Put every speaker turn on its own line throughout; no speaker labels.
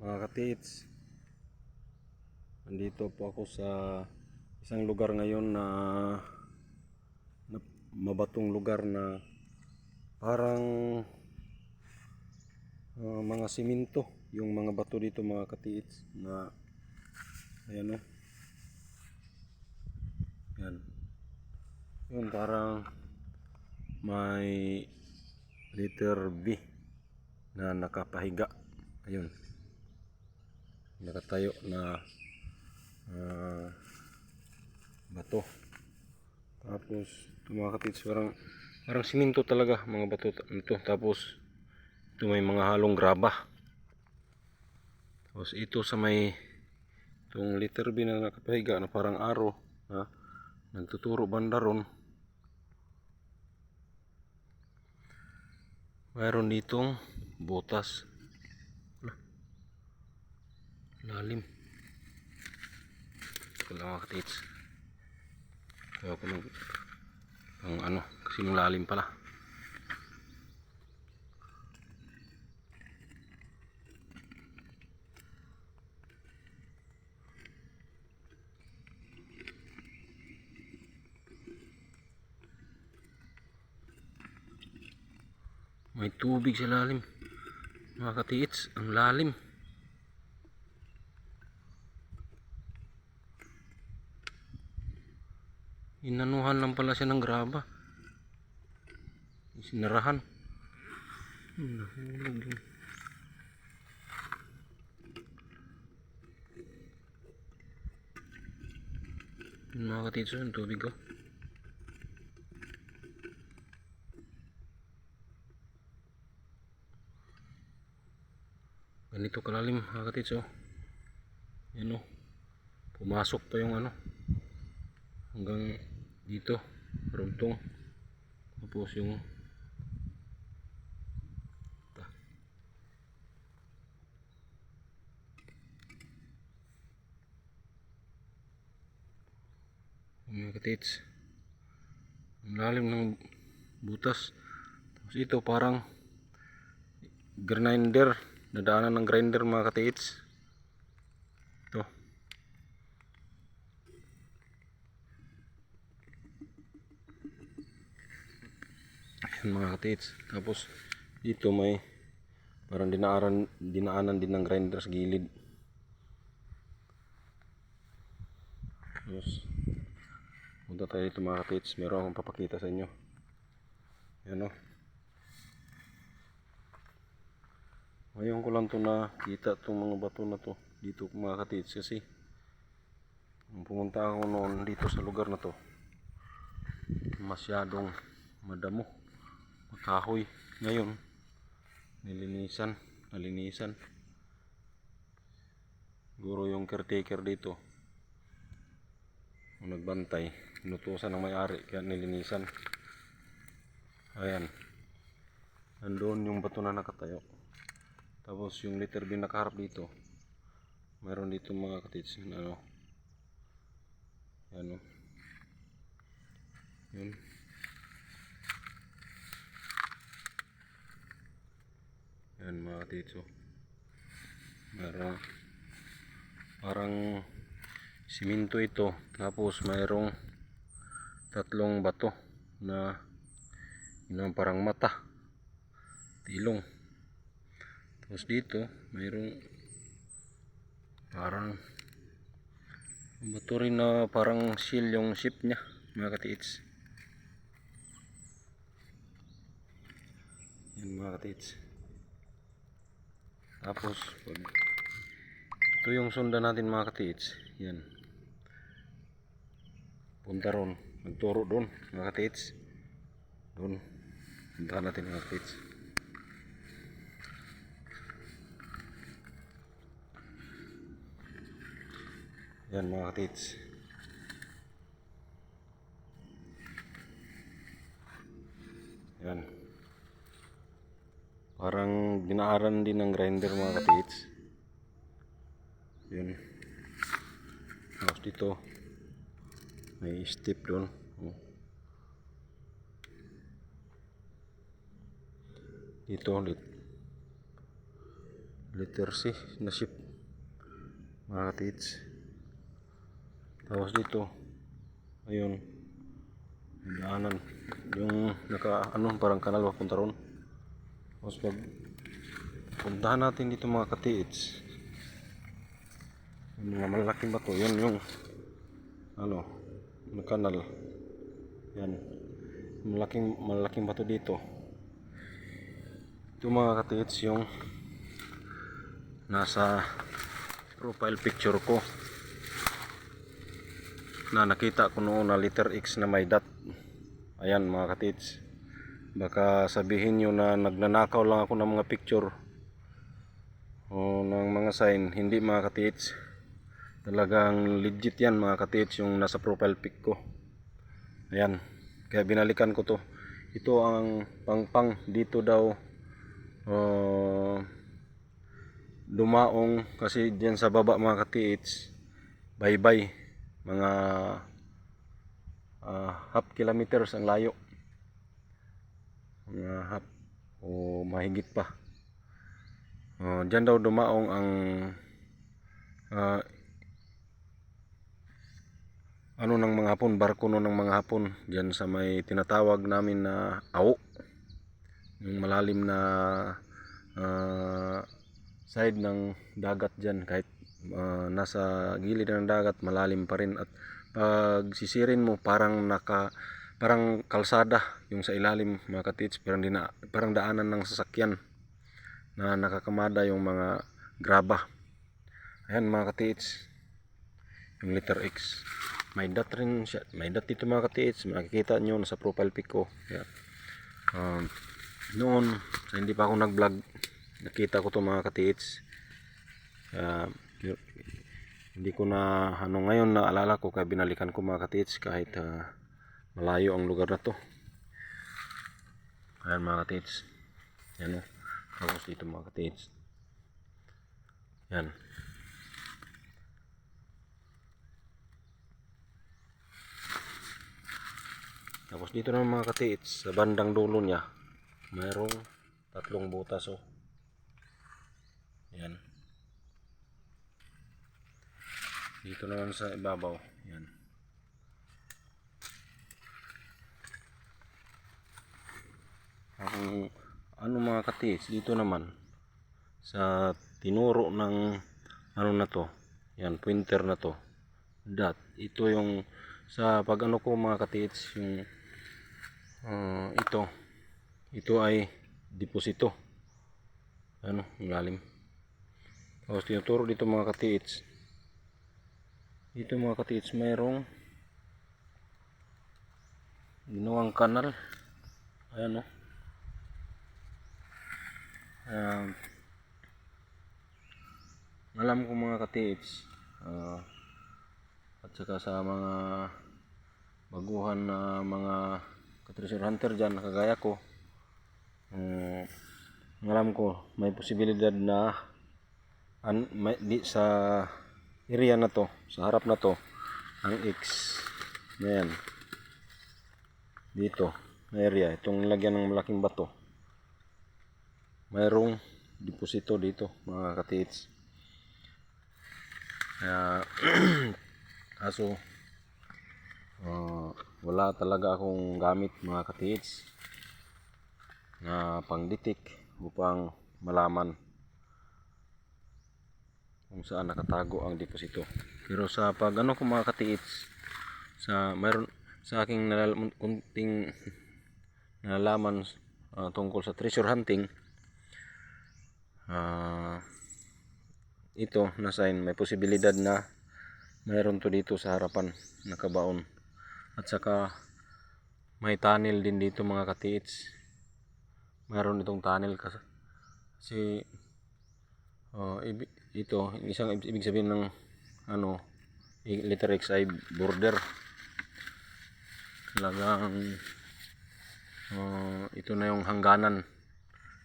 Mga katiits, nandito po ako sa isang lugar ngayon na mabatong lugar na parang mga simento yung mga bato dito mga katiits na ayan o, yan yun, parang may letter B na nakapahiga, ayun, nakatayo na bato. Tapos mga katids, parang siminto talaga mga bato ito. Tapos ito may mga halong graba. Tapos ito sa may itong letter B na nakapahiga na parang arrow na nagtuturo banda ron. Mayroon ditong butas. Lalim. Ito lang mga katids. Kaya ako kasi malalim pala. May tubig sa lalim mga katiits, ang lalim. Inanuhan lang pala siya ng graba, sinarahan. Nahulog yun. Mga katiits, yung tubig ko. Ganito kalalim mga katiits, oh. Yan, oh. Pumasok pa yung hanggang dito, rugtong. Tapos yung mga katiits, ang lalim ng butas. Tapos ito parang grinder, nadaanan ng grinder mga katiits. Ito ayan mga katiits. Tapos dito may parang dinaanan din ng grinder sa gilid. Tapos punta tayo dito mga katiits, meron akong papakita sa inyo. Yan, oh. Ngayon ko lang to nakita itong mga bato na to dito mga katiits, kasi nung pumunta ako noon dito sa lugar na to, masyadong madamo, makahoy. Ngayon nalinisan. Siguro yung caretaker dito ang nagbantay, inutusan ng may-ari kaya nilinisan. Ayan, nandoon yung bato na nakatayo. Tapos yung letter B nakaharap dito, mayroon dito mga katiits yan, yun. Yan mga katiits, mayroong parang siminto ito. Tapos mayroong tatlong bato na parang mata, tilong. Tapos dito mayroong parang bato rin na parang seal yung shape nya mga katiits. Yan mga katiits. Tapos ito yung sundan natin mga katiits. Yan, punta ron, magturo doon mga katiits. Doon puntahan natin mga katiits. Yan mga katiits. Yan, parang dinaaran din ng grinder mga katiits. Yun. Tapos dito may step doon, dito ulit letter C na ship mga katiits. Tapos dito ayun daanan yung naka ano parang kanal papunta ron. Tapos pag puntahan natin dito mga katiits, yung mga malalaking bato, yun yung ano yung kanal yan, malaking bato dito. Ito mga katiits yung nasa profile picture ko na nakita ko noon na letter X na may dot. Ayan mga katiits, baka sabihin nyo na nagnanakaw lang ako ng mga picture o ng mga sign. Hindi mga katiits, talagang legit yan mga katiits yung nasa profile pic ko. Ayan, kaya binalikan ko to. Ito ang pangpang dito daw dumaong, kasi diyan sa baba mga katiits baybay mga half kilometers ang layo, mga half o mahigit pa. Diyan daw dumaong ang ano ng mga Hapon, barko no ng mga Hapon diyan sa may tinatawag namin na Awo, yung malalim na side ng dagat diyan. Kahit nasa gilid ng dagat, malalim pa rin, at pag sisirin mo parang kalsada yung sa ilalim mga katiits, parang daanan ng sasakyan na nakakamada yung mga graba. Ayan mga katiits, yung letter X may dot rin siya, may dot dito mga katiits, makikita nyo sa profile pic ko. Yeah. Noon hindi pa ako nag vlog, nakita ko to mga katiits. Hindi ko na ano ngayon naalala ko, kaya binalikan ko mga katiits kahit malayo ang lugar na to. Ayan mga katiits, yan o. Tapos dito mga katiits, yan. Tapos dito na mga katiits, sa bandang dulo niya mayroong 3 butas o. Yan. Dito naman sa ibabaw, yan. Ang ano mga katiits, dito naman sa tinuro ng ano na to, yan, pointer na to, dot. Ito yung sa pag ano ko mga katiits, yung ito ay deposito, ano, lalim. Tapos tinuturo dito mga katiits, dito mga katiits mayroong ginawang kanal. Ayan o. Alam ko mga katiits, at saka sa mga baguhan na mga treasure hunter dyan na kagaya ko, alam ko may posibilidad na sa area na to, sa harap na to, ang X na yan, dito na area, itong nilagyan ng malaking bato, mayroong deposito dito mga katiits. Kaso wala talaga akong gamit mga katiits na pangditik upang malaman kung saan nakatago ang deposito. Pero sa pag ano ko mga katiits, mayroon sa aking kunting nalalaman tungkol sa treasure hunting, ito na sign, may posibilidad na mayroon to dito sa harapan nakabaon. At saka may tunnel din dito mga katiits, mayroon itong tunnel kasi ito isang ibig sabihin ng ano letter X ay border. Talagang ito na yung hangganan,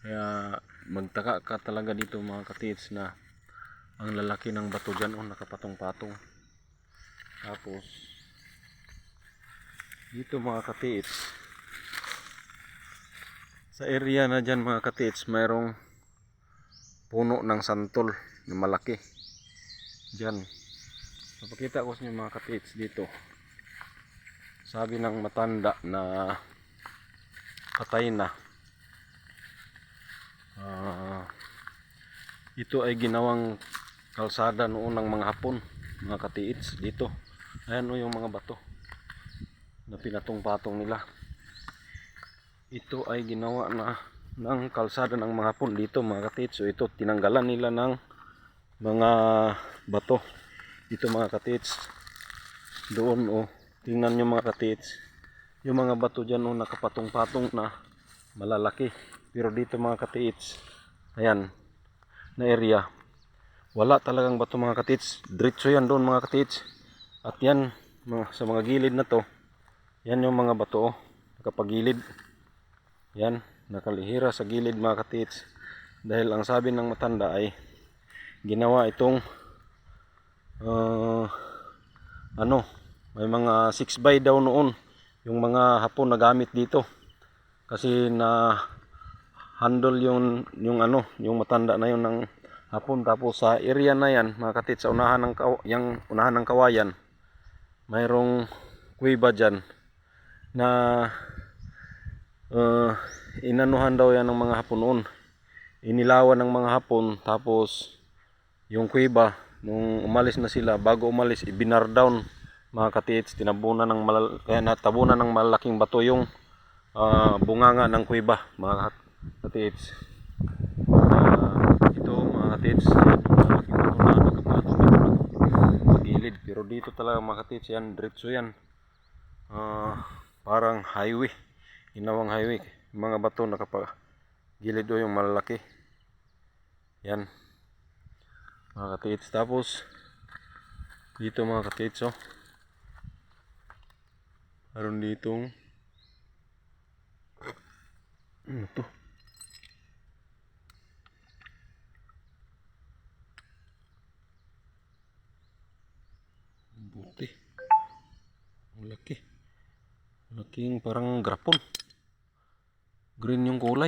kaya magtaka ka talaga dito mga katiits na ang lalaki ng bato dyan, nakapatong-patong. Tapos dito mga katiits, sa area na dyan mga katiits, mayroong puno ng santol na malaki. Diyan. Papakita ko sa inyo mga katits dito. Sabi ng matanda na patay na. Ito ay ginawang kalsada noon ng mga Hapon, mga katiits dito. Ayan o yung mga bato na pinatong-patong nila. Ito ay ginawa na ng kalsada ng mga Hapon dito mga katiits. So ito tinanggalan nila ng mga bato. Ito mga katiits. Doon o tingnan nyo mga katiits. Yung mga bato dyan o nakapatong-patong na malalaki. Pero dito mga katiits, ayan na area, wala talagang bato mga katiits. Diretso yan doon mga katiits. At yan sa mga gilid na to, yan yung mga bato nakapagilid. Yan, nakalihira sa gilid mga katiits. Dahil ang sabi ng matanda ay ginawa itong may mga 6x daw noon yung mga Hapon na gamit dito. Kasi na handle yung matanda na yun ng Hapon. Tapos sa area na yan mga katiits, sa unahan ng kawayan, mayroong kuweba dyan na inanuhan daw yan ng mga Hapon noon. Inilawan ng mga Hapon. Tapos yung kuweba, nung umalis na sila, bago umalis, ibinar down mga katiits. Kaya natabunan ng malaking bato yung bunganga ng kuweba mga katiits. Ito mga katiits, malaking bato na nakapatong dito pagilid. Pero dito talaga mga katiits, yan diretso yan. Parang highway, ginawang highway. Mga bato nakapagilid o yung malalaki. Yan mga katiits. Tapos dito mga katiits, meron ditong ano to, buti, laking parang grapon, green yung kulay.